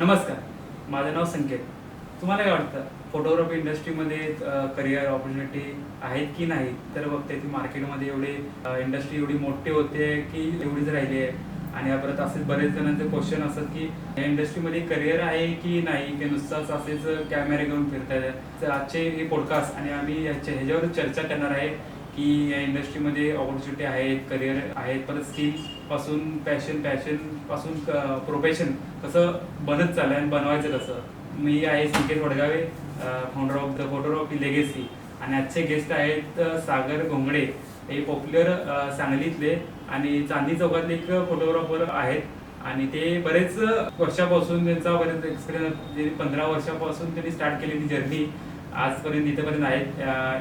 नमस्कार, माझं नाव संकेत. तुम्हाला काय वाटतं फोटोग्राफी इंडस्ट्रीमध्ये करिअर ऑपॉर्च्युनिटी आहेत की नाही? तर बघते की मार्केटमध्ये इंडस्ट्री एवढी मोठी होते की एवढीच राहिली आहे. आणि परत असेच बरेच जणांचे क्वेश्चन असतात की या इंडस्ट्रीमध्ये करिअर आहे की नाही, की नुसताच असेच कॅमेरे घेऊन फिरतायत. तर आजचे हे पॉडकास्ट आणि आम्ही ह्याच्यावर चर्चा करणार आहे की या इंडस्ट्रीमध्ये ऑपॉर्च्युनिटी आहेत, करिअर आहेत, परत स्किलपासून पॅशन पासून प्रोफेशन कसं बनत चाललं आणि बनवायचं कसं. मी आहे Sanket Wadgave, founder of the photography legacy. आणि आजचे गेस्ट आहेत सागर घोंगडे. हे पॉप्युलर सांगलीतले आणि चांदी चौकातले एक फोटोग्राफर आहेत. आणि ते बरेच वर्षापासून त्यांचा बरेच एक्सपिरियन्स, 15 वर्षापासून त्यांनी स्टार्ट केलेली जर्नी आजपर्यंत इथेपर्यंत आहेत.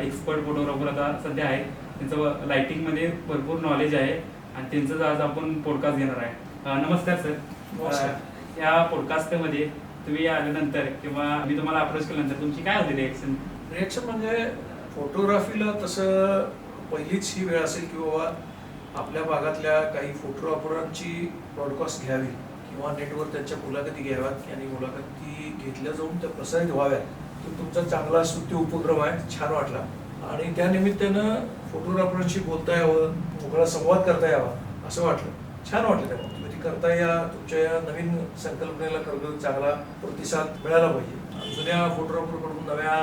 एक्सपर्ट फोटोग्राफर आता सध्या आहेत. त्यांचं लाइटिंगमध्ये भरपूर नॉलेज आहे आणि त्यांचं आज आपण पॉडकास्ट घेणार आहे. नमस्कार सर. या पॉडकास्टमध्ये तुम्ही आल्यानंतर किंवा मी तुम्हाला अप्रोच केल्यानंतर तुमची काय होती रिएक्शन म्हणजे फोटोग्राफीला तसं पहिलीच ही वेळ असेल की बाबा आपल्या भागातल्या काही फोटोग्राफरांची ब्रॉडकास्ट घ्यावी किंवा नेटवर त्यांच्या मुलाखती घ्याव्यात आणि मुलाखती घेतल्या जाऊन त्या प्रसारित व्हाव्यात. तो तुमचा चांगला स्तुत्य उपक्रम आहे, छान वाटला. आणि त्या निमित्तानं फोटोग्राफरांशी बोलता यावं, मोकळा संवाद करता यावा असं वाटलं, छान वाटलं. त्यामुळे तुम्ही ती करता या तुमच्या या नवीन संकल्पनेला खरं चांगला प्रतिसाद मिळाला पाहिजे. जुन्या फोटोग्राफरकडून नव्या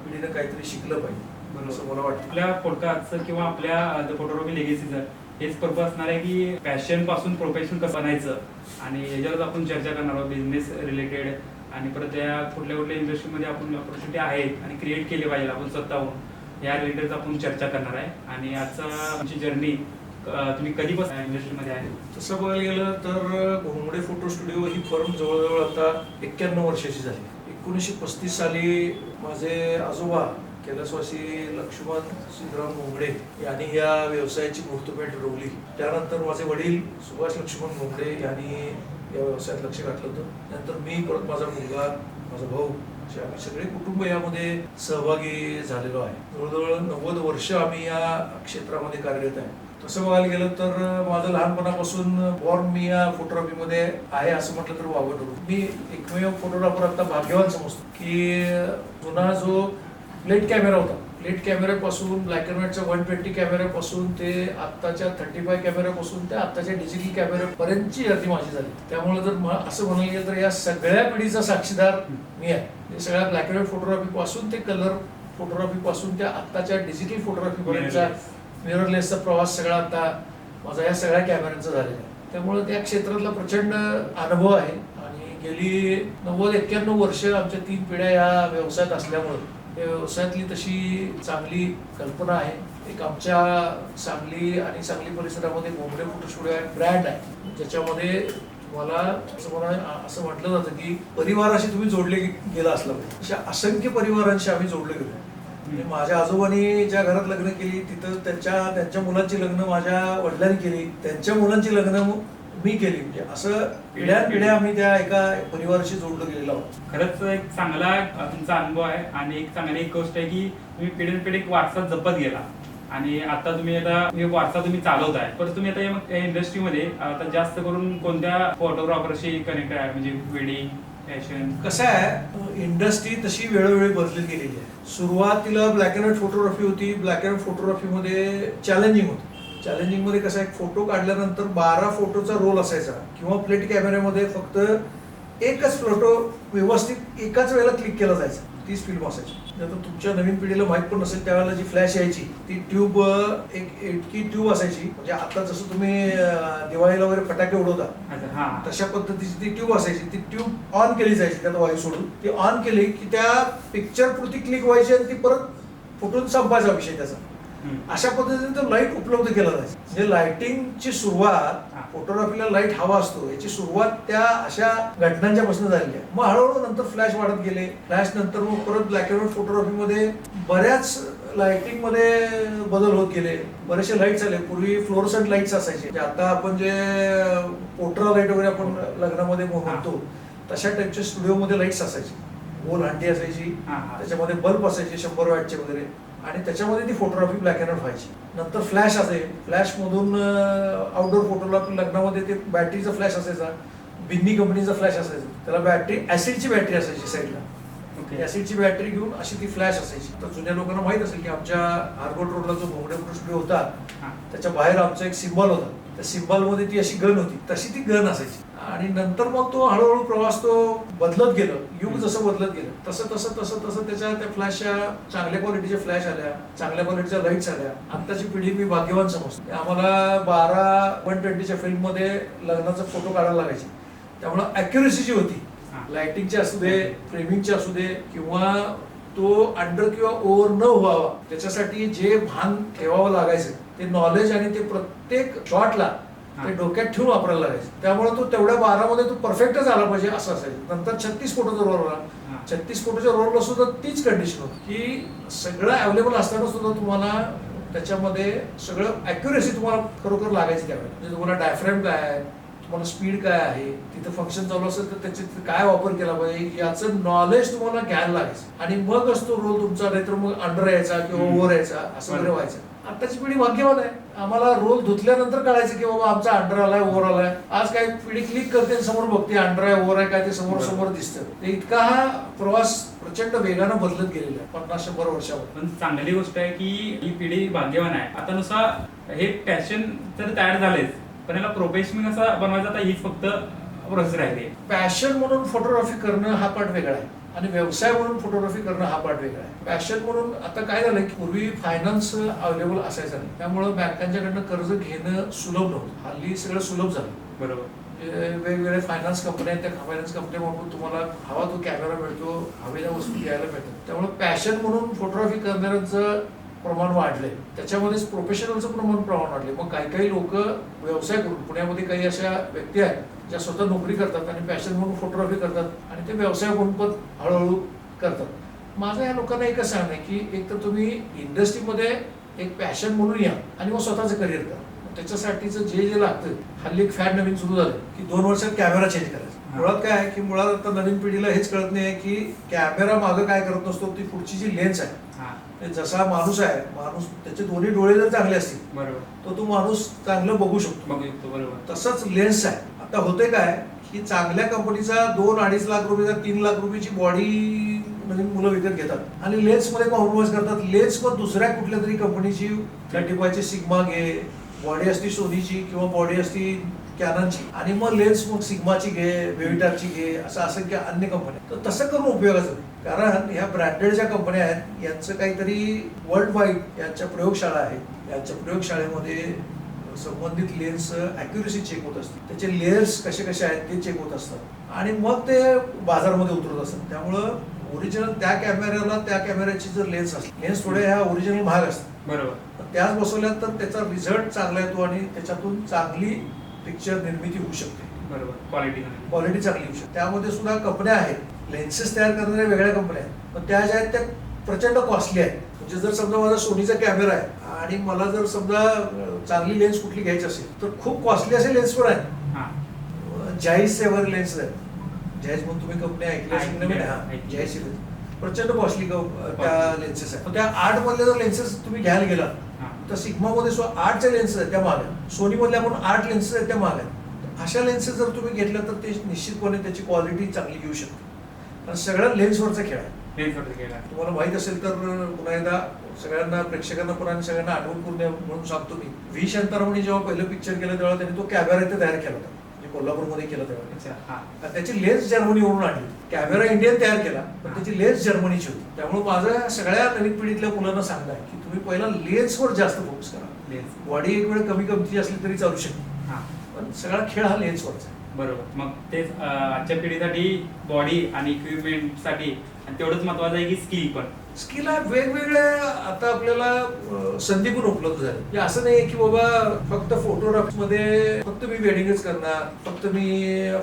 पिढीनं काहीतरी शिकलं पाहिजे असं मला वाटतं. आपल्या पॉडकास्टचं किंवा आपल्या फोटोग्राफी लेगेसीचं हेच पर्पज असणार आहे की पॅशन पासून प्रोफेशन कसं बनायचं. आणि याच्यावर आपण चर्चा करणार आहोत बिझनेस रिलेटेड. आणि परत त्या कुठल्या इंडस्ट्रीमध्ये आपण ऑपॉर्च्युनिटी आहेत आणि क्रिएट केले पाहिजे आपण स्वतःहून, या रिलेटेड आपण चर्चा करणार आहे. आणि आजचा आमची जर्नी तुम्ही कधीपासून इंडस्ट्रीमध्ये आहे? तसं बघायला गेलं तर घोंगडे फोटो स्टुडिओ ही फर्म जवळजवळ आता 91 वर्षाची झाली. 1935 साली माझे आजोबा कैलासवासी लक्ष्मण सिद्धराम घोंगडे यांनी या व्यवसायाची मुहूर्तमेढ रोवली. त्यानंतर माझे वडील सुभाष लक्ष्मण घोंगडे यांनी या व्यवसायात लक्ष घातलं होतं. नंतर मी, परत माझा मुलगा, माझा भाऊ, असे आम्ही सगळे कुटुंब यामध्ये सहभागी झालेलो आहे. जवळजवळ 90 वर्ष आम्ही या क्षेत्रामध्ये कार्यरत आहे. तसं बघायला गेलं तर माझं लहानपणापासून बॉर्न मी या फोटोग्राफीमध्ये आहे असं म्हटलं तर वावगं ठरू. मी एकमेव फोटोग्राफर आता भाग्यवान समजतो की जुना जो प्लेट कॅमेरा होता, प्लेट कॅमेऱ्यापासून ब्लॅक अँड व्हाईटच्या 120 कॅमेऱ्यापासून ते आत्ताच्या 35 कॅमेऱ्यापासून ते आत्ताच्या डिजिटल कॅमेऱ्यापर्यंतची जर्नी माझी झाली. त्यामुळे जर असं म्हणायला गेलं तर या सगळ्या पिढीचा साक्षीदार मी आहे. सगळ्या ब्लॅक अँड व्हाईट फोटोग्राफी पासून ते कलर फोटोग्राफी पासून त्या आत्ताच्या डिजिटल फोटोग्राफी पर्यंतचा मिररलेसचा प्रवास सगळा आता माझा या सगळ्या कॅमेऱ्यांचा झालेला आहे. त्यामुळे त्या क्षेत्रातला प्रचंड अनुभव आहे. आणि गेली 90-91 वर्ष आमच्या 3 पिढ्या या व्यवसायात असल्यामुळे या व्यवसायातली तशी चांगली कल्पना आहे. एक आमच्या सांगली आणि सांगली परिसरामध्ये घोंगडे फोटो स्टुडिओ ब्रँड आहे, ज्याच्यामध्ये तुम्हाला असं म्हटलं जातं की परिवाराशी तुम्ही जोडले गेला असला पाहिजे. अशा असंख्य परिवारांशी आम्ही जोडले गेलो. माझ्या आजोबांनी ज्या घरात लग्न केली तिथं त्यांच्या मुलांची लग्न माझ्या वडिलांनी केली, त्यांच्या मुलांची लग्न मी केली. म्हणजे असं पिढ्या आम्ही त्या एका परिवाराशी जोडलं गेलेलो आहोत. खरंच एक चांगला तुमचा अनुभव आहे. आणि एक चांगली एक गोष्ट आहे की तुम्ही पिढी वारसा जपत गेला आणि आता तुम्ही वारसा चालवताय. पण तुम्ही आता या इंडस्ट्रीमध्ये आता जास्त करून कोणत्या फोटोग्राफरशी कनेक्ट आहे, म्हणजे वेडिंग, फॅशन? कसं आहे, इंडस्ट्री तशी वेळोवेळी बदलत गेलेली आहे. सुरुवातीला ब्लॅक अँड व्हाईट फोटोग्राफी होती. ब्लॅक अँड व्हाईट फोटोग्राफीमध्ये चॅलेंजिंग होतं. चॅलेंजिंगमध्ये कसं आहे, फोटो काढल्यानंतर 12 फोटोचा रोल असायचा किंवा प्लेट कॅमेऱ्यामध्ये फक्त एकच फोटो व्यवस्थित एकाच वेळेला क्लिक केला जायचा, तीच फिल्म असायची. आता तुमच्या नवीन पिढीला माहीत पण नसेल, त्यावेळेला जी फ्लॅश यायची ती ट्यूब, एक इतकी ट्यूब असायची. म्हणजे आता जसं तुम्ही दिवाळीला वगैरे फटाके उडवता तशा पद्धतीची ती ट्यूब असायची. ती ट्यूब ऑन केली जायची, त्यात वायू सोडून ती ऑन केली की त्या पिक्चर पुरती क्लिक व्हायची आणि ती परत फुटून संपायचा विषय त्याचा. अशा पद्धतीने तो लाईट उपलब्ध केला जायचा. म्हणजे लाइटिंगची सुरुवात, फोटोग्राफीला लाईट हवा असतो, याची सुरुवात त्या अशा घटनांच्या पासून झालेली आहे. मग हळूहळू नंतर फ्लॅश वाढत गेले. फ्लॅश नंतर मग परत ब्लॅक अँड व्हाईट फोटोग्राफीमध्ये बऱ्याच लाइटिंग मध्ये बदल होत गेले. बरेचसे लाईट्स आले. पूर्वी फ्लोरोसंट लाईट्स असायचे. आता आपण जे पोट्रा लाईट वगैरे आपण लग्नामध्ये म्हणतो तशा टाईपच्या स्टुडिओमध्ये लाईट्स असायचे. गोल हांडी असायची, त्याच्यामध्ये बल्ब असायचे 100 वॅटचे वगैरे, आणि त्याच्यामध्ये ती फोटोग्राफी ब्लॅक अँड व्हाईट व्हायची. नंतर फ्लॅश असेल, फ्लॅश मधून आउटडोर फोटोग्राफी लग्नामध्ये ते बॅटरीचा फ्लॅश असायचा, बिन्नी कंपनीचा फ्लॅश असायचा, त्याला बॅटरी ऍसिडची बॅटरी असायची साईडला. ओके. ऍसिडची बॅटरी घेऊन अशी ती फ्लॅश असायची. तर जुन्या लोकांना माहित असेल की आमच्या हार्बर्ट रोडला जो भोंगडे फोटो स्टुडिओ होता हा. त्याच्या बाहेर आमचा एक सिम्बॉल होता. त्या सिम्बॉल मध्ये ती अशी गन होती, तशी ती गन असायची. आणि नंतर मग तो हळूहळू प्रवास तो बदलत गेलं. युग जसं बदलत गेलं तसं तसं तसं तसं त्याच्या त्या फ्लॅशच्या चांगल्या क्वालिटीच्या फ्लॅश आल्या, चांगल्या क्वालिटीच्या लाईट्स आल्या. आत्ताची पिढी मी भाग्यवान समजते. आम्हाला 12-120च्या फिल्म मध्ये लग्नाचा फोटो काढायला लागायचे. त्यामुळे अॅक्युरेसी जी होती, लाइटिंगचे असू दे, फ्रेमिंगचे असू दे, किंवा तो अंडर किंवा ओव्हर न व्हावा त्याच्यासाठी जे भान ठेवावं लागायचं ते नॉलेज आणि ते प्रत्येक शॉटला ते डोक्यात ठेवून वापरायला लागायचं. त्यामुळे तो तेवढ्या 12मध्ये तो परफेक्टच आला पाहिजे असं असायचं. नंतर 36 फोटोचा रोल आला. 36 फोटोच्या रोलला सुद्धा तीच कंडिशन होती की सगळं अवेलेबल असताना सुद्धा तुम्हाला त्याच्यामध्ये सगळं अॅक्युरेसी तुम्हाला खरोखर लागायची त्यावेळेला. म्हणजे तुम्हाला डायफ्रॅम काय आहे, तुम्हाला स्पीड काय आहे, तिथं फंक्शन चालू असेल तर त्याचे काय वापर केला पाहिजे याचं नॉलेज तुम्हाला घ्यायला लागायचं. आणि मगच तो रोल तुमचा, नाहीतर मग अंडर यायचा किंवा ओव्हर यायचा असं वगैरे व्हायचं. आताची पिढी भाग्यवान आहे. आम्हाला रोल धुतल्यानंतर कळायचं की बाबा आमचा अंडर आलाय, ओव्हर आलाय. आज काय पिढी क्लिक करते समोर बघते अंडर आहे, ओव्हर आहे काय ते समोर समोर दिसतं. ते इतका हा प्रवास प्रचंड वेगानं बदलत गेलेला आहे 50-100 वर्षावर. पण चांगली गोष्ट आहे की ही पिढी भाग्यवान आहे. आता नुसार हे पॅशन तर तयार झालेच, पण याला प्रोफेशनल कसा बनवायचा आता हीच फक्त प्रोसेस राहिली. पॅशन म्हणून फोटोग्राफी करणं हा पार्ट वेगळा आहे आणि व्यवसाय म्हणून फोटोग्राफी करणं हा पार्ट वेगळा आहे. पॅशन म्हणून आता काय झालं की पूर्वी फायनान्स अवेलेबल असायचं नाही, त्यामुळे बँकांच्याकडनं कर्ज घेणं सुलभ नव्हतं. हल्ली सगळं सुलभ झालं. बरोबर. वेगवेगळे फायनान्स कंपन्या आहेत, त्या फायनान्स कंपन्यांकडून तुम्हाला हवा तो कॅमेरा मिळतो, हवेल्या वस्तू घ्यायला मिळतात. त्यामुळे पॅशन म्हणून फोटोग्राफी करणाऱ्यांचं प्रमाण वाढलंय, त्याच्यामध्येच प्रोफेशनलचं प्रमाण वाढलंय. मग काही काही लोक व्यवसाय करून, पुण्यामध्ये काही अशा व्यक्ती आहेत ज्या स्वतः नोकरी करतात आणि पॅशन म्हणून फोटोग्राफी करतात आणि ते व्यवसाय म्हणून पण हळूहळू करतात. माझं या लोकांना एकच सांगणं आहे की एक तर तुम्ही इंडस्ट्रीमध्ये एक पॅशन म्हणून या आणि मग स्वतःचं करिअर करा. त्याच्यासाठीचं जे जे लागतं, हल्ली एक फॅड नवीन सुरू झालं की 2 वर्षात कॅमेरा चेंज करायचा. मुळात काय आहे की मुळात आता नवीन पिढीला हेच कळत नाही की कॅमेरा मागं काय करत नसतो, ती पुढची जी लेन्स आहे, जसा माणूस आहे, माणूस त्याचे दोन्ही डोळे जर चांगले असतील बरोबर तो माणूस चांगलं बघू शकतो. बरोबर. तसंच लेन्स आहे. आता होते काय की चांगल्या कंपनीचा 2-2.5 लाख रुपयाचा 3 लाख रुपयाची बॉडी नवीन मुलं विकत घेतात आणि लेन्स मध्ये कॉम्प्रोमाइज करतात. लेन्स पण दुसऱ्या कुठल्या तरी कंपनीची 35ची सिग्मा घे, बॉडी असती सोनीची किंवा बॉडी असती कॅननची, आणि मग लेन्स मग सिग्माची घे, वेविटारची घे, असं असंख्य अन्य कंपन्या. तर तसं करून उपयोगाचं नाही. कारण ह्या ब्रँडेड ज्या कंपन्या आहेत यांचं काहीतरी वर्ल्ड वाईड यांच्या प्रयोगशाळा आहेत. यांच्या प्रयोगशाळेमध्ये संबंधित लेन्स अॅक्युरेसी चेक होत असते, त्याचे लेयर्स कसे कसे आहेत ते चेक होत असतात आणि मग ते बाजारामध्ये उतरत असतात. त्यामुळं ओरिजिनल त्या कॅमेऱ्याला त्या कॅमेऱ्याची जर लेन्स असली, लेन्स थोड्या ह्या ओरिजिनल महाग असतात बरोबर, त्याच बसवल्या तर त्याचा रिझल्ट चांगला येतो आणि त्याच्यातून चांगली पिक्चर निर्मिती होऊ शकते. बरोबर. क्वालिटी चांगली होऊ शकते. त्यामध्ये सुद्धा कंपन्या आहेत, लेन्सेस तयार करणाऱ्या वेगळ्या कंपन्या आहेत, पण त्या ज्या आहेत त्या प्रचंड कॉस्टली आहेत. म्हणजे जर समजा माझा सोनीचा कॅमेरा आहे आणि मला जर समजा चांगली लेन्स कुठली घ्यायची असेल तर खूप कॉस्टली असे लेन्स पण आहेत. जाईसचे वगैरे लेन्स आहेत. जाईस म्हणून तुम्ही कंपनी ऐकली असेल नवीन, जाईस प्रचंड कॉस्टली त्या लेन्सेस आहेत. त्या 8 मधले जर लेन्सेस तुम्ही घ्यायला गेला तर सिग्मा मध्ये 8च्या लेन्सेस आहेत त्या महाग आहेत. सोनी मधल्या पण 8 लेन्सेस आहेत त्या महाग आहेत. अशा लेन्सेस जर तुम्ही घेतल्या तर ते निश्चितपणे त्याची क्वालिटी चांगली घेऊ शकते. कारण सगळ्या लेन्सवरचा खेळ आहे. तुम्हाला माहित असेल तर पुन्हा एकदा सगळ्यांना, प्रेक्षकांना पण आणि सगळ्यांना आठवण करून म्हणून सांगतो मी, व्ही शांतारामने जेव्हा पहिलं पिक्चर केलं तेव्हा त्यांनी तो कॅमेरा इथे तयार केला होता, म्हणजे कोल्हापूरमध्ये केला तेव्हा. त्याची लेन्स जर्मनीवरून आणली. कॅमेरा इंडियन तयार केला पण त्याची लेन्स जर्मनीची होती. त्यामुळे माझं सगळ्या नवीन पिढीतल्या मुलांना सांगणं आहे की तुम्ही पहिला लेन्सवर जास्त फोकस करा. बॉडी एक वेळ कमी कमती असली तरी चालू शकते, पण सगळा खेळ हा लेन्सवरचा आहे. बरोबर. मग तेच आजच्या पिढीसाठी बॉडी आणि इक्विपमेंट साठी तेवढंच महत्वाचं आहे की स्किल पण. स्किल आहे वेगवेगळ्या आता आपल्याला संधी पण उपलब्ध झाली. असं नाही की बाबा फक्त फोटोग्राफी मध्ये फक्त मी वेडिंगच करणार, फक्त मी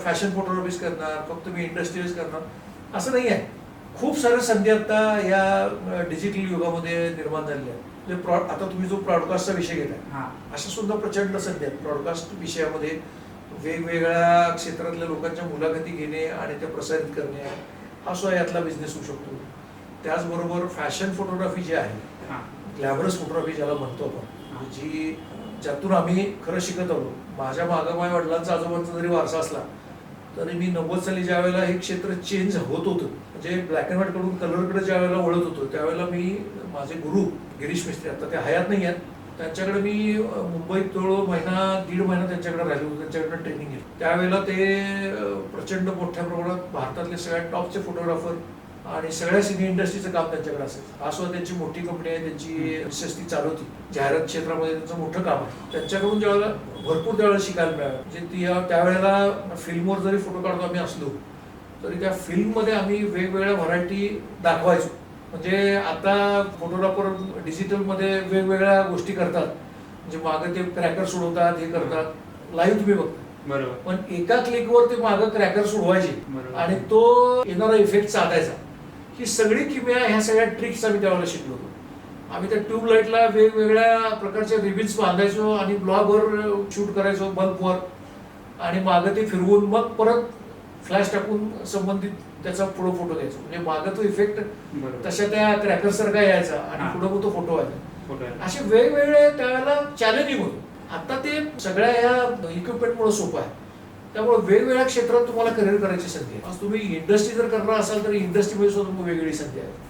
फॅशन फोटोग्राफीच करणार, फक्त मी इंडस्ट्रीज करणार, असं नाही आहे. खूप साऱ्या संधी आता या डिजिटल युगामध्ये निर्माण झालेल्या आहेत. आता तुम्ही जो ब्रॉडकास्टचा विषय घेताय, अशा सुद्धा प्रचंड संधी आहेत. ब्रॉडकास्ट विषयामध्ये वेगवेगळ्या क्षेत्रातल्या लोकांच्या मुलाखती घेणे आणि त्या प्रसारित करणे हा सुद्धा यातला बिझनेस होऊ शकतो. त्याचबरोबर फॅशन फोटोग्राफी जी आहे, ग्लॅमरस फोटोग्राफी ज्याला म्हणतो आपण, ज्यातून आम्ही खरं शिकत आलो. माझ्या मागं माझ्या वडिलांचा आजोबांचा जरी वारसा असला तरी मी 90 साली ज्या वेळेला हे क्षेत्र चेंज होत होतं, म्हणजे ब्लॅक अँड व्हाईट कडून कलरकडे ज्या वेळेला वळत होतो, त्यावेळेला मी माझे गुरु गिरीश मिस्त्री, आता ते हयात नाही आहेत, त्यांच्याकडे मी मुंबईत दीड महिना त्यांच्याकडे राहिलो होतो, त्यांच्याकडे ट्रेनिंग घेतली. त्यावेळेला ते प्रचंड मोठ्या प्रमाणात भारतातले सगळ्यात टॉपचे फोटोग्राफर आणि सगळ्या सिने इंडस्ट्रीचं काम त्यांच्याकडे असेल. हा सुद्धा त्यांची मोठी कंपनी आहे, त्यांची रिसर्च ती चालवती, जाहिरात क्षेत्रामध्ये त्यांचं मोठं काम आहे. त्यांच्याकडून ज्यावेळेला भरपूर त्यावेळेला शिकायला मिळालं. म्हणजे त्यावेळेला फिल्मवर जरी फोटो काढतो आम्ही असलो तरी त्या फिल्ममध्ये आम्ही वेगवेगळ्या व्हरायटी दाखवायचो. म्हणजे आता फोटोग्राफर डिजिटलमध्ये वेगवेगळ्या गोष्टी करतात, म्हणजे मागं ते क्रॅकर सोडवतात, हे करतात, लाईव्ह तुम्ही बघता, बरोबर, पण एका क्लिकवर ते मागं क्रॅकर सोडवायचे आणि तो येणारा इफेक्ट साधायचा. ही सगळी किमया, ह्या सगळ्या ट्रिक्स आम्ही त्यावेळेला शिकलो होतो. आम्ही त्या ट्यूबलाईटला वेगवेगळ्या प्रकारचे रिबिन्स बांधायचो आणि ब्लॉगवर शूट करायचो, बल्बवर, आणि मागं ते फिरवून मग परत फ्लॅश टाकून संबंधित त्याचा पुढे फोटो घ्यायचो. म्हणजे मागं तो इफेक्ट तशा त्या क्रॅकर सारखा यायचा आणि पुढे मग तो फोटो व्हायचा. असे वेगवेगळे त्यावेळेला चॅलेंजिंग होतं. आता ते सगळ्या ह्या इक्विपमेंटमुळे सोपं आहे, त्यामुळे वेगवेगळ्या क्षेत्रात तुम्हाला करिअर करायची संधी आहे. आज तुम्ही इंडस्ट्री जर करणार असाल तर इंडस्ट्रीमध्ये सुद्धा वेगवेगळी संधी आहे.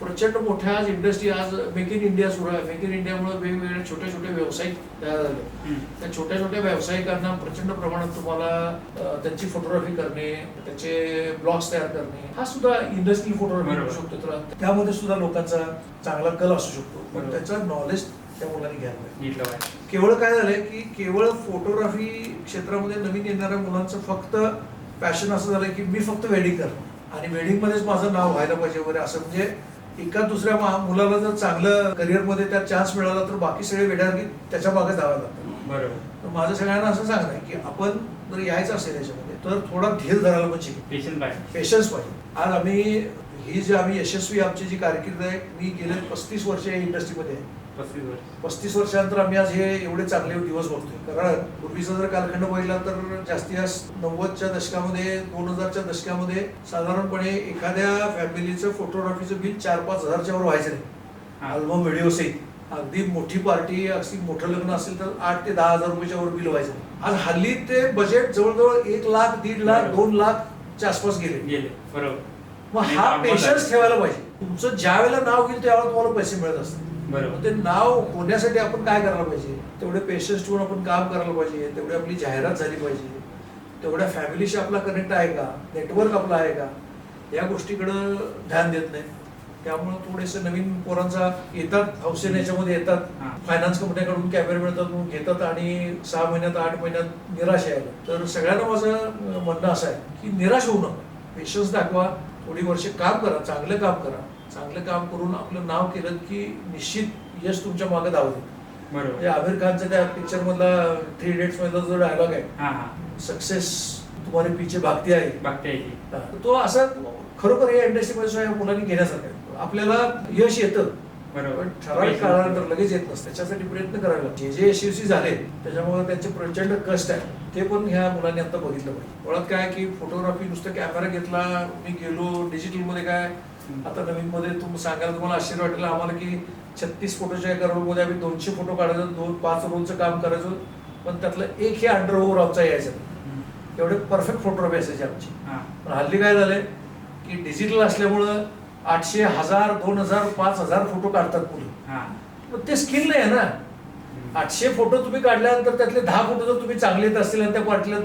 प्रचंड मोठ्या आज इंडस्ट्री, आज मेक इन इंडिया सुरू आहे. मेक इन इंडियामुळे वेगवेगळे छोटे छोटे व्यावसायिक तयार झाले. त्या छोट्या छोट्या व्यावसायिकांना प्रचंड प्रमाणात तुम्हाला त्यांची फोटोग्राफी करणे, त्याचे ब्लॉग्स तयार करणे, हा सुद्धा इंडस्ट्रियल फोटोग्राफी करू शकतो. तर त्यामध्ये सुद्धा लोकांचा चांगला कल असू शकतो, पण त्याचं नॉलेज त्या मुलांनी घ्यायला पाहिजे. केवळ काय झालंय की केवळ फोटोग्राफी क्षेत्रामध्ये नवीन येणाऱ्या मुलांचं फक्त पॅशन असं झालंय की मी फक्त वेडिंग करतो आणि वेडिंगमध्येच माझं नाव व्हायला पाहिजे वगैरे असं. म्हणजे एका दुसऱ्या मुलाला जर चांगलं करिअरमध्ये त्यात चान्स मिळाला तर बाकी सगळे वेड्यासारखी त्याच्या मागे धावायला लागतात. बरोबर. तर माझं सगळ्यांना असं सांगणं आहे की आपण जर यायचं असेल याच्यामध्ये तर थोडा धीर धरायला पण शिकेल, पेशन्स पाहिजे. आज आम्ही यशस्वी आमची जी कारकीर्द आहे, मी गेले 35 वर्ष या इंडस्ट्रीमध्ये आहे. 35 वर्षानंतर आम्ही आज हे एवढे चांगले दिवस बघतोय. कारण पूर्वीचा जर कालखंड बघितला तर जास्तीत जास्त 90च्या दशकामध्ये, 2000च्या दशकामध्ये साधारणपणे एखाद्या फॅमिलीचं फोटोग्राफीचं बिल 4-5 हजारच्या वर व्हायचं नाही. अल्बम व्हिडिओ सहित अगदी मोठी पार्टी, अगदी मोठं लग्न असेल तर 8 ते 10 हजार रुपयाच्या वर बिल व्हायचं. आज हल्ली ते बजेट जवळजवळ 1 लाख, 1.5 लाख, 2 लाखच्या आसपास गेले. बरोबर. मग हा पेशन्स ठेवायला पाहिजे. तुमचं ज्या वेळेला नाव घेईल त्यावेळेला तुम्हाला पैसे मिळत असतात. ते नाव होण्यासाठी आपण काय करायला पाहिजे, तेवढे पेशन्स ठेवून आपण काम करायला पाहिजे, तेवढी आपली जाहिरात झाली पाहिजे, तेवढ्या फॅमिलीशी आपला कनेक्ट आहे का, नेटवर्क आपला आहे का, या गोष्टीकडं ध्यान देत नाही. त्यामुळे थोडेसे नवीन पोरांचा येतात, हौसेने याच्यामध्ये येतात, फायनान्स कंपन्याकडून कॅमेरे मिळतात म्हणून घेतात आणि 6 महिन्यात 8 महिन्यात निराश यायला. तर सगळ्यांना माझं म्हणणं असं आहे की निराश होऊ नका, पेशन्स दाखवा, थोडी वर्षे काम करा, चांगलं काम करा. चांगलं काम करून आपलं नाव केलं की निश्चित यश तुमच्या मागे धावते. बरोबर. आमिर खानच्या त्या पिक्चर मधला 3 इडियट्स मधला जो डायलॉग आहे, सक्सेस तुम्हारे पीछे भागती आहे, तो असा खरोखर या इंडस्ट्रीमध्ये मुलांनी घेण्यासारखं आहे. आपल्याला यश येतं, पण ठराविक काळानंतर लगेच येत नसतं. त्याच्यासाठी प्रयत्न करायला जे यशस्वी झाले त्याच्यामुळे त्यांचे प्रचंड कष्ट आहे, ते पण ह्या मुलांनी आता बघितलं पाहिजे. मुळात काय की फोटोग्राफी नुसतं कॅमेरा घेतला, मी गेलो डिजिटल मध्ये, काय आता नवीन मध्ये सांगायला तुम्हाला आश्चर्य वाटेल आम्हाला की 36 फोटोच्या एका रोल मध्ये आम्ही 200 फोटो काढायचो, 2-5 रोलचं काम करायचो, पण त्यातलं एक हे अंडर ओव्हर आमचा यायचा. एवढे परफेक्ट फोटोग्राफी असायची आमची. पण हल्ली काय झालंय की डिजिटल असल्यामुळं 800, 1000, 2000, 5000 फोटो काढतात मुलं. पण ते स्किल नाही आहे ना. 800 फोटो तुम्ही काढल्यानंतर त्यातले 10 फोटो जर तुम्ही चांगले येत असतील आणि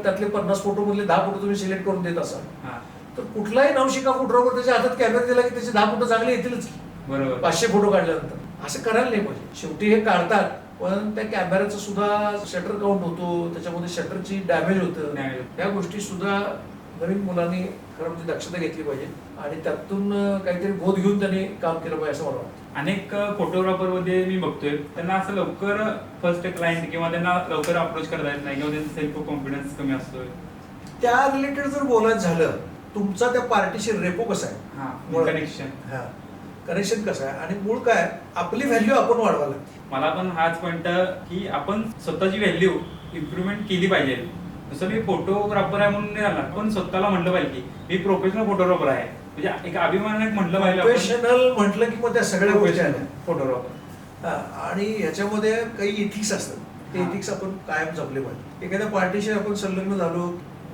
त्यातले 50 फोटो मधले 10 फोटो तुम्ही सिलेक्ट करून देत असाल तर कुठलाही नवशिका फोटोग्राफर त्याच्या हातात कॅमेरा दिला की त्याचे 10 फोटो चांगले येतीलच की. बरोबर. 500 फोटो काढल्यानंतर असं करायला नाही पाहिजे. शेवटी हे काढतात पण त्या कॅमेऱ्याचं सुद्धा शटर काउंट होतो, त्याच्यामध्ये शटरची डॅमेज होतं. या गोष्टी सुद्धा नवीन मुलांनी खरं म्हणजे दक्षता घेतली पाहिजे आणि त्यातून काहीतरी बोध घेऊन त्यांनी काम केलं पाहिजे असं मला वाटतं. अनेक फोटोग्राफर मध्ये मी बघतोय त्यांना असं लवकर फर्स्ट क्लायंट किंवा त्यांना लवकर अप्रोच करता येत नाही किंवा त्यांचा सेल्फ कॉन्फिडन्स कमी असतोय. त्या रिलेटेड जर बोलायचं झालं, तुमचा त्या पार्टीशी रेपो कसा आहे, कनेक्शन कसं आहे आणि मूळ काय, आपली व्हॅल्यू आपण वाढवायला लागते. मला पण हाच पॉइंट की आपण स्वतःची व्हॅल्यू इम्प्रुव्हमेंट केली पाहिजे. जसं मी फोटोग्राफर आहे म्हणून नाही झाला, पण स्वतःला म्हटलं पाहिजे की मी प्रोफेशनल फोटोग्राफर आहे, म्हणजे एक अभिमानाने म्हटलं पाहिजे. प्रोफेशनल म्हटलं की मग त्या सगळ्या गोष्टी आल्या फोटोग्राफर. आणि ह्याच्यामध्ये काही इथिक्स असतात, ते इथिक्स आपण कायम जपले पाहिजे. एखाद्या पार्टीशी आपण संलग्न झालो,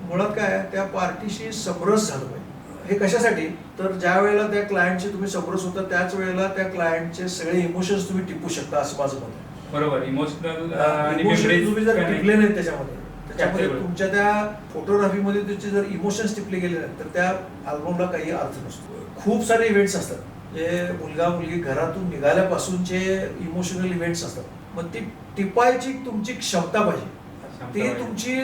मुळात काय आहे, त्या पार्टीशी समरस झालं पाहिजे. हे कशासाठी, तर ज्या वेळेला त्या क्लायंटशी तुम्ही समरस होता त्याच वेळेला त्या क्लायंटचे सगळे इमोशन्स तुम्ही टिपू शकता, असं माझं मत आहे. बरोबर. इमोशनल इमोशन तुम्ही जर टिपले नाहीत त्याच्यामध्ये Capture. तुमच्या त्या फोटोग्राफीमध्ये तुमचे जर इमोशन्स टिपले गेले नाहीत तर त्या अल्बमला काही अर्थ नसतो. खूप सारे इव्हेंट्स असतात जे मुलगा मुलगी घरातून निघाल्यापासूनचे इमोशनल इव्हेंट्स असतात. मग ती टिपायची तुमची क्षमता पाहिजे, ती तुमची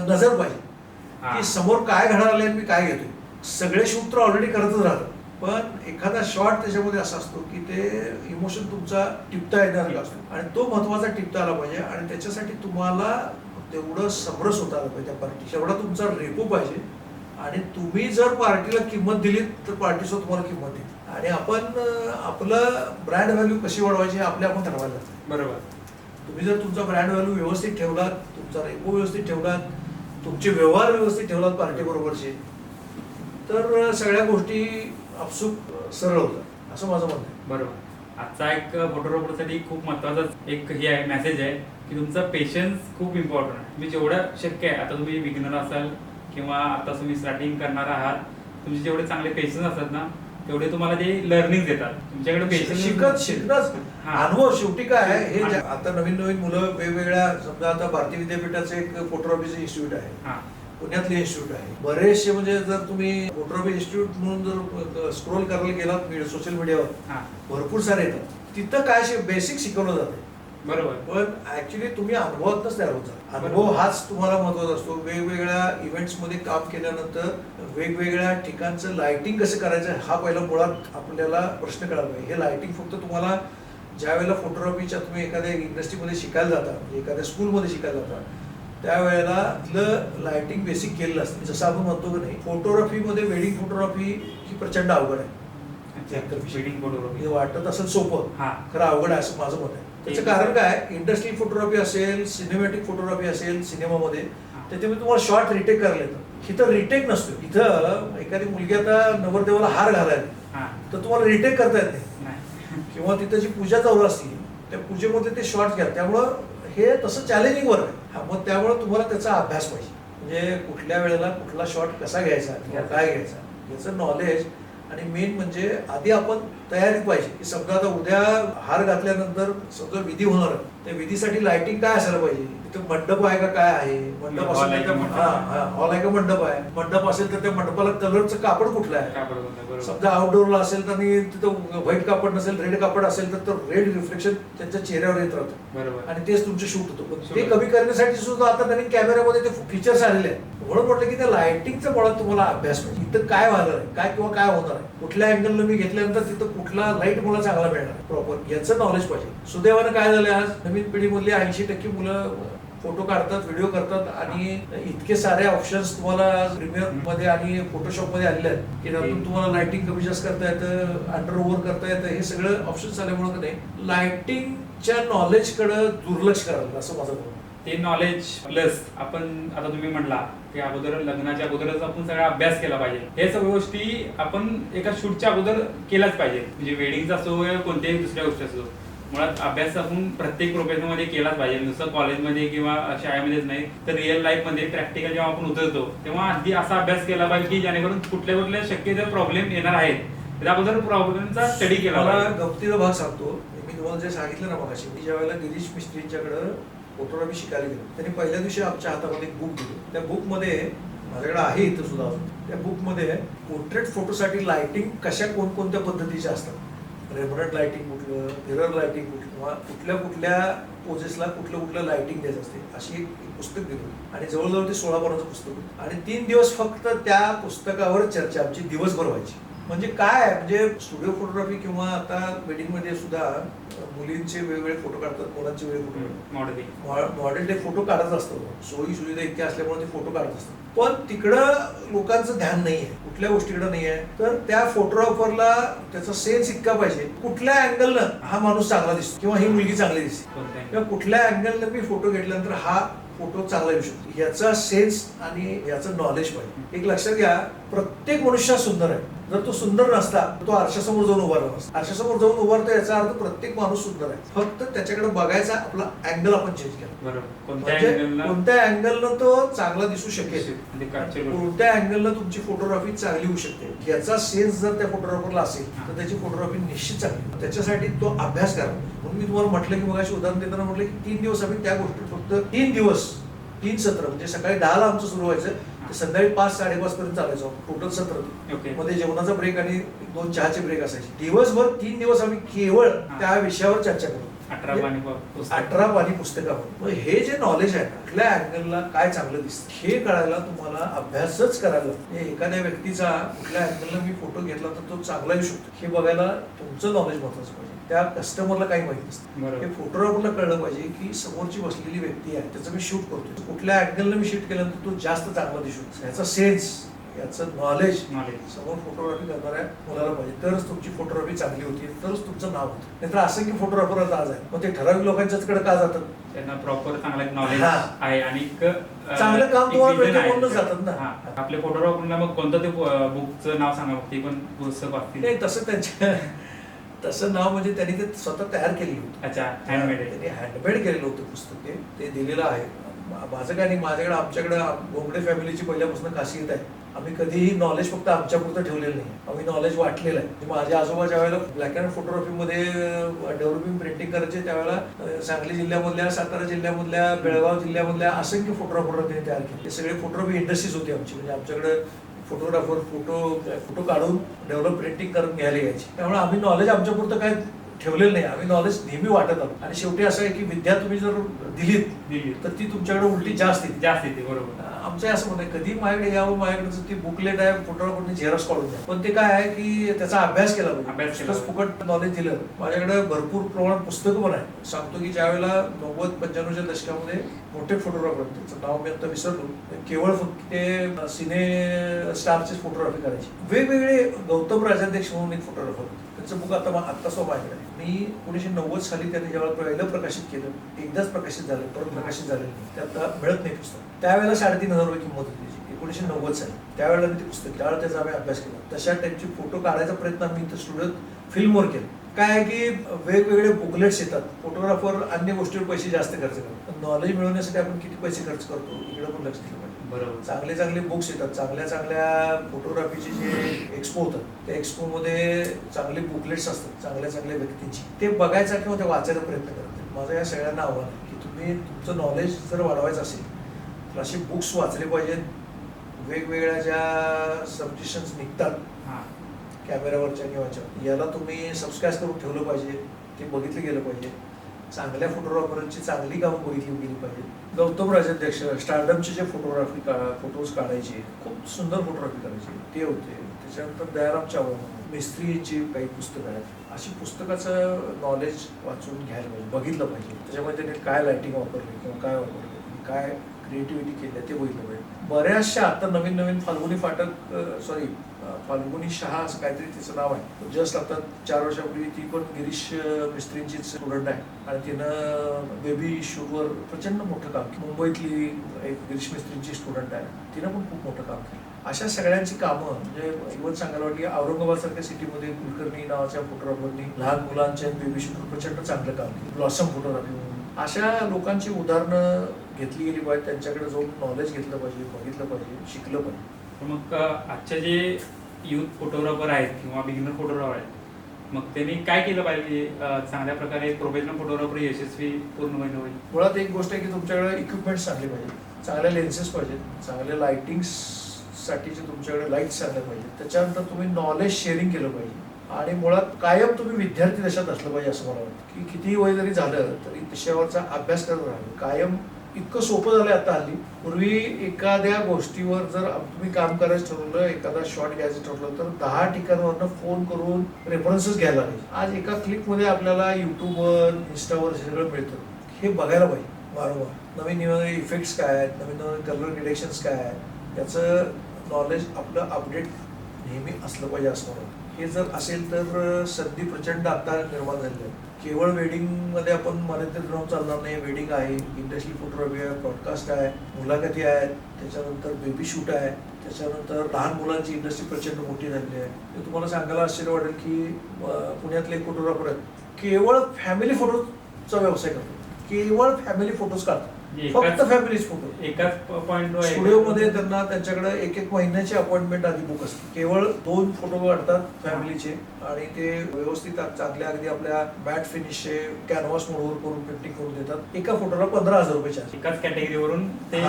नजर पाहिजे की समोर काय घडायला मी काय घेतोय. सगळे शूट तर ऑलरेडी करतच राहतात, पण एखादा शॉट त्याच्यामध्ये असा असतो की ते इमोशन तुमचा टिपता येणार असतो आणि तो महत्वाचा टिपता आला पाहिजे. आणि त्याच्यासाठी तुम्हाला तेवढं समरस होता आलं पाहिजे त्या पार्टी, तेवढा तुमचा रेपो पाहिजे. आणि तुम्ही जर पार्टीला किंमत दिली तर पार्टी सुद्धा तुम्हाला किंमत देईल. आणि आपण आपलं ब्रँड व्हॅल्यू कशी वाढवायची आपल्या आपण ठरवायला लागतं. बरोबर. तुम्ही जर तुमचा ब्रँड व्हॅल्यू व्यवस्थित ठेवलात, तुमचा रेपो व्यवस्थित ठेवलात, तुमचे व्यवहार व्यवस्थित ठेवलात पार्टी बरोबरचे, तर सगळ्या गोष्टी आपसूक सरळ होतात, असं माझं म्हणणं आहे. बरोबर. आजचा एक फोटोग्राफरसाठी खूप महत्वाचा एक हे आहे, मेसेज आहे की तुमचा पेशन्स खूप इम्पॉर्टंट आहे. तुम्ही जेवढं शक्य आहे, आता तुम्ही बिगिनर असाल किंवा आता तुम्ही स्टार्टिंग करणार आहात, तुमचे जेवढे चांगले पेशन्स असतात ना तेवढे तुम्हाला ते लर्निंग देतात. तुमच्याकडे पेशन्स शिकणंच अनुभव शेवटी काय आहे. हे आता नवीन नवीन मुलं वेगवेगळ्या, समजा आता भारतीय विद्यापीठाचं एक फोटोग्राफीचं इन्स्टिट्यूट आहे, पुण्यातले इन्स्टिट्यूट आहे. बरेचसे म्हणजे जर तुम्ही फोटोग्राफी इन्स्टिट्यूट म्हणून जर स्क्रोल करायला गेलात सोशल मीडियावर, भरपूर सारे येतात. तिथं काय बेसिक शिकवलं जाते. बरोबर. पण ऍक्च्युली तुम्ही अनुभवातच तयार होता. अनुभव हाच तुम्हाला महत्वाचा असतो. वेगवेगळ्या इव्हेंट्स मध्ये काम केल्यानंतर वेगवेगळ्या ठिकाणचं लाइटिंग कसं करायचं हा पहिला मुळात आपल्याला प्रश्न कळाला पाहिजे. हे लाइटिंग फक्त तुम्हाला ज्या वेळेला फोटोग्राफीच्या तुम्ही एखाद्या इंडस्ट्रीमध्ये शिकायला जाता, एखाद्या स्कूलमध्ये शिकायला जाता, त्यावेळेला तिथलं लाइटिंग बेसिक केलेलं असतं. जसं आपण म्हणतो की नाही, फोटोग्राफीमध्ये वेडिंग फोटोग्राफी ही प्रचंड अवघड आहे. वेडिंग फोटोग्राफी वाटत असेल सोपं, खरं अवघड आहे असं माझं मत आहे. त्याचं कारण काय, इंडस्ट्रियल फोटोग्राफी असेल, सिनेमॅटिक फोटोग्राफी असेल, सिनेमामध्ये त्याच्यामध्ये तुम्हाला शॉर्ट रिटेक करायला येतं. इथं रिटेक नसतो. इथं एखादी मुलगी आता नवरदेवाला हार घालायला तर तुम्हाला रिटेक करता येत नाही. किंवा तिथं जी पूजा चालू असते त्या पूजेमध्ये ते शॉर्ट घ्या. त्यामुळं हे तसं चॅलेंजिंग वर्क आहे. मग त्यामुळे तुम्हाला त्याचा अभ्यास पाहिजे. म्हणजे कुठल्या वेळेला कुठला शॉट कसा घ्यायचा किंवा काय घ्यायचा याचं नॉलेज. आणि मेन म्हणजे आधी आपण तयारी पाहिजे की समजा आता उद्या हार घातल्यानंतर समजा विधी होणार आहे, त्या विधीसाठी लाइटिंग काय असायला पाहिजे, तिथे मंडप आहे का काय आहे, मंडप असेल तर हॉल आहे का मंडप आहे, मंडप असेल तर त्या मंडपाला कलरचं कापड कुठलं आहे. समजा आउटडोअरला असेल तर तिथं व्हाईट कापड नसेल, रेड कापड असेल तर रेड रिफ्लेक्शन त्यांच्या चेहऱ्यावर येत राहतं आणि तेच तुमचं शूट होतं. पण ते कमी करण्यासाठी सुद्धा आता नवीन कॅमेऱ्यामध्ये ते फीचर्स आलेले आहेत. म्हणून म्हटलं की त्या लाइटिंगचा मुळात तुम्हाला अभ्यास पाहिजे. इथं काय व्हायला आहे, काय किंवा काय होणार आहे, कुठल्या अँगलनं मी घेतल्यानंतर तिथं कुठला लाईट मला चांगला मिळणार प्रॉपर, याचं नॉलेज पाहिजे. सुदैवानं काय झालं, आज नवीन पिढीमधली 80% मुलं फोटो काढतात, व्हिडिओ करतात आणि इतके सारे ऑप्शन्स तुम्हाला प्रीमियर मध्ये आणि फोटोशॉप मध्ये आलेले आहेत की त्यातून तुम्हाला लाइटिंग कमी जास्त करता येतं, अंडर ओव्हर करता येतं. हे सगळं ऑप्शन्स आल्यामुळे नाही लाइटिंगच्या नॉलेज कडे दुर्लक्ष करायला, असं माझं म्हणणं. ते नॉलेज प्लस आपण आता तुम्ही म्हटला की अगोदर लग्नाच्या अगोदरच आपण सगळा अभ्यास केला पाहिजे. हे सगळ्या गोष्टी आपण एका शूटच्या अगोदर केलाच पाहिजे. म्हणजे वेडिंगचा असो या कोणत्याही दुसऱ्या गोष्टी असो, मुळात अभ्यास आपण प्रत्येक प्रोफेशन मध्ये केलाच पाहिजे. नुसतं कॉलेजमध्ये किंवा शाळेमध्येच नाही तर रिअल लाईफ मध्ये प्रॅक्टिकल जेव्हा आपण उतरतो तेव्हा आधी असा अभ्यास केला पाहिजे की जेणेकरून कुठल्या कुठल्या शक्य जर प्रॉब्लेम येणार आहेत त्या अगोदर प्रॉब्लेमचा स्टडी केला पाहिजे. गमतीचा भाग सांगतो मी तुम्हाला, जे सांगितलं ना मगाशी, मी ज्या वेळेला गिरीश मिस्त्रींच्याकडे फोटोग्राफी शिकायला गेलो त्यांनी पहिल्या दिवशी आमच्या हातामध्ये एक बुक दिलं. त्या बुकमध्ये माझ्याकडे आहे इथं सुद्धा, त्या बुकमध्ये पोर्ट्रेट फोटोसाठी लाइटिंग कशा कोणकोणत्या पद्धतीच्या असतात, रेमरंट लाइटिंग कुठलं, मिरर लाइटिंग कुठलं, कुठल्या कुठल्या पोजेसला कुठलं लाइटिंग द्यायचं असते, अशी एक पुस्तक दिलं. आणि जवळजवळ ते 16 पानाचं पुस्तक होतं. आणि 3 दिवस फक्त त्या पुस्तकावर चर्चा आमची दिवसभर व्हायची. म्हणजे काय, म्हणजे स्टुडिओ फोटोग्राफी किंवा आता वेडिंग मध्ये सुद्धा मुलींचे वेगवेगळे फोटो काढतात, मुलांचे वेगळे फोटो, मॉडेल डे फोटो काढत असतात. सोयी सुविधा इतक्या असल्यामुळे ते फोटो काढत असतात. पण तिकडं लोकांचं ध्यान नाही आहे, कुठल्या गोष्टीकडे नाही आहे. तर त्या फोटोग्राफरला त्याचा सेन्स इतका पाहिजे, कुठल्या अँगलनं हा माणूस चांगला दिसतो किंवा ही मुलगी चांगली दिसते किंवा कुठल्या अँगलनं मी फोटो घेतल्यानंतर हा फोटो चांगला येऊ शकतो, याचा सेन्स आणि याचं नॉलेज पाहिजे. एक लक्षात घ्या, प्रत्येक मनुष्य सुंदर आहे जर तो सुंदर नसता तो आरशासमोर जाऊन उभारला नसता. आरशासमोर जाऊन उभारतो याचा अर्थ प्रत्येक माणूस सुंदर आहे, फक्त त्याच्याकडे बघायचा आपला अँगल आपण चेंज केला. बरोबर. म्हणजे कोणत्या अँगलनं तो चांगला दिसू शकेल, म्हणजे कोणत्या अँगलनं तुमची फोटोग्राफी चांगली होऊ शकते याचा सेन्स जर त्या फोटोग्राफरला असेल तर त्याची फोटोग्राफी निश्चित चांगली. त्याच्यासाठी तो अभ्यास करा. म्हणून मी तुम्हाला म्हटलं की मगाशी उदाहरण देताना म्हटलं की 3 दिवस आम्ही त्या गोष्टी फक्त 3 दिवस 3 सत्र म्हणजे सकाळी 10ला आमचं सुरू व्हायचं ते संध्याकाळी 5-5:30 पर्यंत चालायचो. टोटल सत्र मध्ये जेवणाचा ब्रेक आणि 2 चहाचे ब्रेक असायचे. दिवसभर 3 दिवस आम्ही केवळ त्या विषयावर चर्चा करू. 18 पानी पुस्तकावर. हे जे नॉलेज आहे कुठल्या अँगलला काय चांगलं दिसतं हे कळायला तुम्हाला अभ्यासच करायला लागतो. एखाद्या व्यक्तीचा कुठल्या अँगलला मी फोटो घेतला तर तो चांगला येऊ शकतो हे बघायला तुमचं नॉलेज महत्वाचं पाहिजे. त्या कस्टमरला काही माहिती नसतं. हे फोटोग्राफरला कळलं पाहिजे की समोरची बसलेली व्यक्ती आहे त्याचं मी शूट करतोय, कुठल्या अँगलनं मी शूट केल्यानंतर तो जास्त चांगला दिसू शकतो. याचा सेन्स याचं नॉलेज समोर फोटोग्राफी करणाऱ्या मुलाला पाहिजे, तरच तुमची फोटोग्राफी चांगली होती, तरच तुमचं नाव होतं. नाहीतर असं की फोटोग्राफर आज आहे मग ते ठराविक लोकांच्याकडे का जातात, त्यांना प्रॉपर चांगलं नॉलेज आहे आणि चांगलं काम तुम्हाला म्हणून जातात ना. आपल्या फोटोग्राफरला मग कोणतं ते बुकचं नाव सांगा, ते पण पुस्तक वाचतील. नाही तसं त्यांच्या तसं नाव म्हणजे त्यांनी ते स्वतः तयार केलेली होती. अच्छा, हँडमेड. त्यांनी हँडमेड केलेलं होतं पुस्तक, ते दिलेलं आहे. माझं काय नाही, माझ्याकडे आमच्याकडे घोंगडे फॅमिलीची पहिल्यापासून खासियत आहे. आम्ही कधीही नॉलेज फक्त आमच्यापुरतं ठेवलेलं नाही, आम्ही नॉलेज वाटलेलं आहे. माझे आजोबा ज्या वेळेला ब्लॅक अँड फोटोग्राफीमध्ये डेव्हलपिंग प्रिंटिंग करायचे त्यावेळेला सांगली जिल्ह्यामधल्या, सातारा जिल्ह्यामधल्या, बेळगाव जिल्ह्यामधल्या असंख्य फोटोग्राफर त्यांनी तयार केले. ते सगळे फोटोग्राफी इंडस्ट्रीज होती आमची. म्हणजे आमच्याकडे फोटोग्राफर फोटो काढून डेव्हलप प्रिंटिंग करून घ्यायला यायची. त्यामुळे आम्ही नॉलेज आमच्यापुरतं काय ठेवलेलं नाही, आम्ही नॉलेज नेहमी वाटत आलो. आणि शेवटी असं आहे की विद्या तुम्ही जर दिलीत तर ती तुमच्याकडे उलटी जास्त येते. बरोबर. आमचं असं म्हणणं आहे कधी माझ्याकडे यावं, माझ्याकडे ती बुकलेट आहे फोटोग्राफरने झेरॉक्स काढून द्या, पण ते काय आहे की त्याचा अभ्यास केला पाहिजे. फुकट नॉलेज दिलं. माझ्याकडे भरपूर प्रमाणात पुस्तकं पण आहे. सांगतो की ज्या वेळेला 90-95च्या दशकामध्ये मोठे फोटोग्राफर, त्यांचं नाव मी आता विसरलो, केवळ फक्त ते सिने स्टारचीच फोटोग्राफी करायची. वेगवेगळे गौतम राजाध्यक्ष म्हणून एक फोटोग्राफर, त्यांचं बुक आता स्वतः माझ्याकडे. मी 1990 साली त्यांनी ज्यावेळेला पहिलं प्रकाशित केलं, एकदाच प्रकाशित झालं, परत प्रकाशित झालेलं नाही, ते आता मिळत नाही पुस्तक. त्यावेळेला 3,500 रुपये किंमत होती त्याची 1990 साली. त्यावेळेला मी ते पुस्तक, त्यावेळेला त्याचा आम्ही अभ्यास केला. तशा टाईपचे फोटो काढायचा प्रयत्न आम्ही इथं स्टुडिओत फिल्मवर केला. काय आहे की वेगवेगळे बुकलेट्स येतात, फोटोग्राफर अन्य गोष्टीवर पैसे जास्त खर्च करतात. नॉलेज मिळवण्यासाठी आपण किती पैसे खर्च करतो इकडे पण लक्ष दिलं पाहिजे. बरोबर. चांगले चांगले बुक्स येतात, चांगल्या चांगल्या फोटोग्राफीचे जे एक्सपो होतात, त्या एक्सपो मध्ये चांगले बुकलेट्स असतात चांगल्या चांगल्या व्यक्तींची, ते बघायचा किंवा ते वाचायचा प्रयत्न करतात. माझं या सगळ्यांना आव्हान आहे की तुम्ही तुमचं नॉलेज जर वाढवायचं असेल तर असे बुक्स वाचले पाहिजेत. वेगवेगळ्या ज्या सब्जेक्शन्स निघतात कॅमेऱ्यावरच्या किंवा याला तुम्ही सबस्क्राईब करून ठेवलं पाहिजे, ते बघितलं गेलं पाहिजे. चांगल्या फोटोग्राफरांची चांगली कामं बघितली गेली पाहिजे. गौतम राजाध्यक्ष स्टारडमचे जे फोटोज काढायचे, खूप सुंदर फोटोग्राफी करायची, ते होते. त्याच्यानंतर दयाराम चावला मिस्त्रीची काही पुस्तकं आहेत. अशी पुस्तकाचं नॉलेज वाचून घ्यायला पाहिजे, बघितलं पाहिजे. त्याच्यामध्ये त्यांनी काय लायटिंग वापरली किंवा काय वापरली, काय क्रिएटिव्हिटी केली ते बघितलं पाहिजे. बऱ्याचशा आता नवीन फाल्गुनी फाल्गुनी शहा असं काहीतरी तिचं नाव आहे. जस्ट आता 4 वर्षापूर्वी ती पण गिरीश मिस्त्रींची स्टुडंट आहे आणि तिनं बेबी शूटवर प्रचंड मोठं काम केलं. मुंबईतली एक गिरीश मिस्त्रींची स्टुडंट आहे, तिनं पण खूप मोठं काम केलं. अशा सगळ्यांची कामं म्हणजे इव्हन सांगायला वाटतं की औरंगाबाद सारख्या सिटीमध्ये कुलकर्णी नावाच्या फोटोग्राफरनी लहान मुलांच्या बेबी शूटवर प्रचंड चांगलं काम केलं. ब्लॉसम फोटोग्राफी म्हणून अशा लोकांची उदाहरणं घेतली गेली पाहिजे. त्यांच्याकडे जाऊन नॉलेज घेतलं पाहिजे, बघितलं पाहिजे, शिकलं पाहिजे. मग आजचे जे युथ फोटोग्राफर आहेत किंवा बिगिनर फोटोग्राफर आहेत, मग त्यांनी काय केलं पाहिजे चांगल्या प्रकारे प्रोफेशनल फोटोग्राफर यशस्वी पूर्णपणे होईल? मुळात एक गोष्ट आहे की तुमच्याकडे इक्विपमेंट्स चांगले पाहिजे, चांगल्या लेन्सेस पाहिजेत, चांगल्या लाइटिंगसाठीचे तुमच्याकडे लाईट्स चांगले पाहिजेत. त्याच्यानंतर तुम्ही नॉलेज शेअरिंग केलं पाहिजे आणि मुळात कायम तुम्ही विद्यार्थी दशात असलं पाहिजे असं मला वाटतं. की कितीही वय जरी झालं तरी विषयावरचा अभ्यास करत राहावे. कायम इतकं सोपं झालंय आता हल्ली. पूर्वी एखाद्या गोष्टीवर जर तुम्ही काम करायचं ठरवलं, एखादा शॉट घ्यायचं ठरवलं तर 10 ठिकाणावरनं फोन करून रेफरन्सेस घ्यायला पाहिजे. आज एका क्लिकमध्ये आपल्याला युट्यूबवर, इन्स्टावर सगळं मिळतं. हे बघायला पाहिजे वारंवार. नवीन इफेक्ट्स काय आहेत, नवीन कलर डिरेक्शन्स काय आहेत, याचं नॉलेज आपलं अपडेट नेहमी असलं पाहिजे असं मला वाटतं. हे जर असेल तर संधी प्रचंड आता निर्माण झालेली आहे. केवळ वेडिंगमध्ये आपण मर्यादित राहून चालणार नाही. वेडिंग आहे, इंडस्ट्री फोटोग्राफी आहे, ब्रॉडकास्ट आहे, मुलाखती आहेत, त्याच्यानंतर बेबी शूट आहे, त्याच्यानंतर लहान मुलांची इंडस्ट्री प्रचंड मोठी झालेली आहे. ते तुम्हाला सांगायला आश्चर्य वाटेल की पुण्यातले एक फोटोग्राफर आहेत, केवळ फॅमिली फोटोचा व्यवसाय करतो. केवळ फॅमिली फोटोज काढतात, फक्त फॅमिलीज फोटो. एकाच पॉइंट स्टुडिओमध्ये त्यांना त्यांच्याकडे एक महिन्याची अपॉइंटमेंट आधी बुक असते. केवळ 2 फोटो काढतात फॅमिलीचे आणि ते व्यवस्थित चांगल्या अगदी आपल्या मॅट फिनिशचे कॅनव्हास मोडवर करून प्रिंटिंग करून देतात. एका फोटोला 15,000 रुपये चार्ज. एकाच कॅटेगरीवरून ते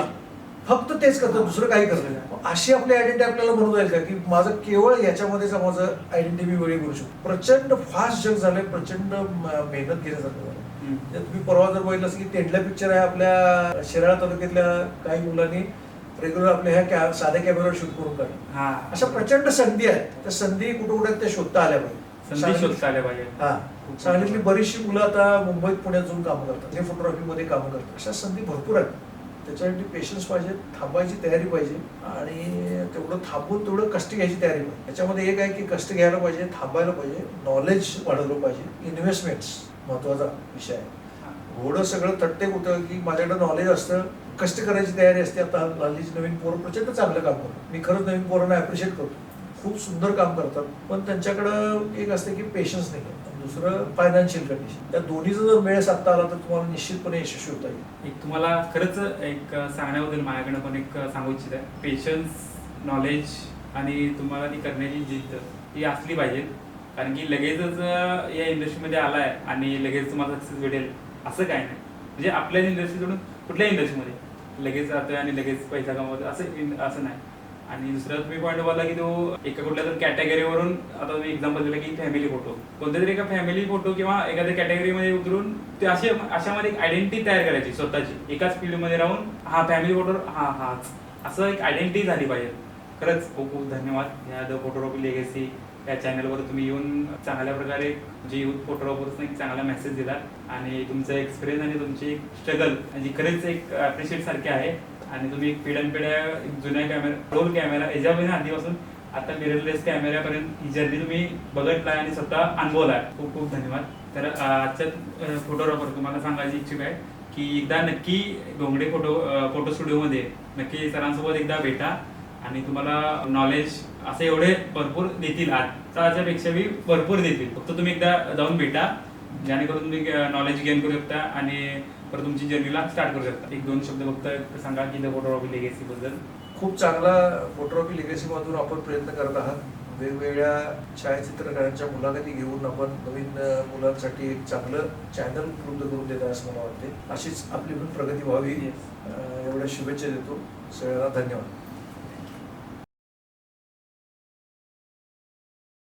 फक्त तेच करतात, दुसरं काही करत नाही. अशी आपली आयडेंटिटी आपल्याला म्हणून जाईल का की माझं केवळ याच्यामध्येच माझं आयडेंटिटी मी वेगळी करू शकतो. प्रचंड फास्ट जग झालंय, प्रचंड मेहनत घेण्यासारखं झालं. तुम्ही परवा जर बघितलं असं की तेंडल्या पिक्चर आहे आपल्या शिराळा तालुक्यातल्या काही मुलांनी रेग्युलर आपल्या ह्या साध्या कॅमेरावर शूट करून काढलं. अशा प्रचंड संधी आहेत. त्या संधी कुठे कुठे त्या शोधता आल्या पाहिजे. हा, सांगलीतली बरीचशी मुलं आता मुंबईत पुण्यात जाऊन काम करतात, हे फोटोग्राफीमध्ये काम करतात. अशा संधी भरपूर आहेत. त्याच्यासाठी पेशन्स पाहिजे, थांबायची तयारी पाहिजे आणि तेवढं थांबून तेवढं कष्ट घ्यायची तयारी पाहिजे. त्याच्यामध्ये एक आहे की कष्ट घ्यायला पाहिजे, थांबायला पाहिजे, नॉलेज वाढवलं पाहिजे, इन्व्हेस्टमेंट्स महत्वाचा विषय आहे. घोडं सगळं तट्टे होतं की माझ्याकडे नॉलेज असतं, कष्ट करायची तयारी असते. आता हल्लीची नवीन पोरं प्रचंड चांगलं काम करतात. मी खरंच नवीन पोरांना ॲप्रिशिएट करतो, खूप सुंदर काम करतात. पण त्यांच्याकडं एक असतं की पेशन्स नाही आहे. दुसरं फायनान्शियल कंडिशन. त्या दोन्हीचा जर मेळ साधता आला तर तुम्हाला निश्चितपणे यशस्वी होता येईल. एक तुम्हाला खरंच एक सांगण्याबद्दल माझ्याकडनं पण एक सांगू इच्छित आहे. पेशन्स, नॉलेज आणि तुम्हाला ती करण्याची जिद्द ही असली पाहिजे. कारण की लगेचच या इंडस्ट्रीमध्ये आलाय आणि लगेच तुम्हाला सक्सेस भेटेल असं काय नाही. म्हणजे आपल्या इंडस्ट्री सोडून कुठल्या इंडस्ट्रीमध्ये लगेच जातोय आणि लगेच पैसा कमवतोय असं नाही. आणि दुसरं तुम्ही पॉईंट बोलला की तो एका कुठल्या तर कॅटेगरीवरून, आता तुम्ही एक्झाम्पल दिलं की फॅमिली फोटो, कोणत्या तरी एका फॅमिली फोटो किंवा एखाद्या कॅटेगरीमध्ये उतरून ते अशामध्ये एक आयडेंटिटी तयार करायची स्वतःची. एकाच फील्डमध्ये राहून हा फॅमिली फोटो हाच असं एक आयडेंटिटी झाली पाहिजे. खरंच खूप खूप धन्यवाद या द फोटोग्राफी लेगसी या चॅनलवर तुम्ही येऊन चांगल्या प्रकारे जे यूथ फोटोग्राफर्सना एक चांगला मेसेज दिला आणि तुमचा एक्सपिरियन्स आणि तुमची स्ट्रगल म्हणजे खरंच एक अप्रिशिएट सारखे आहे. आणि तुम्ही एक पिढ्यानपिढ्या जुन्या कॅमेरा, रोल कॅमेरा याच्यामध्ये आधीपासून आता मिररलेस कॅमेऱ्यापर्यंत ही जर्नी तुम्ही बघितलाय आणि स्वतः अनुभवलाय. खूप खूप धन्यवाद. तर आजच्या फोटोग्राफर तुम्हाला सांगायची इच्छुक आहे की एकदा नक्की घोंगडे फोटो स्टुडिओमध्ये नक्की सरांसोबत एकदा भेटा आणि तुम्हाला नॉलेज असे एवढे भरपूर देतील, आजच्या पेक्षाही भरपूर देतील. फक्त तुम्ही एकदा जाऊन भेटा, जेणेकरून तुम्ही नॉलेज गेन करू शकता आणि परत तुमची जर्नीला स्टार्ट करू शकता. 1-2 शब्द फक्त सांगा की द फोटोग्राफी लेगसी बद्दल. खूप चांगला फोटोग्राफी लेगसीमधून आपण प्रयत्न करत आहात. वेगवेगळ्या छायाचित्रकारांच्या मुलाखती घेऊन आपण नवीन मुलांसाठी एक चांगलं चॅनल उपलब्ध करून देत आहे असं मला वाटते. अशीच आपली पण प्रगती व्हावी एवढ्या शुभेच्छा देतो. सगळ्यांना धन्यवाद.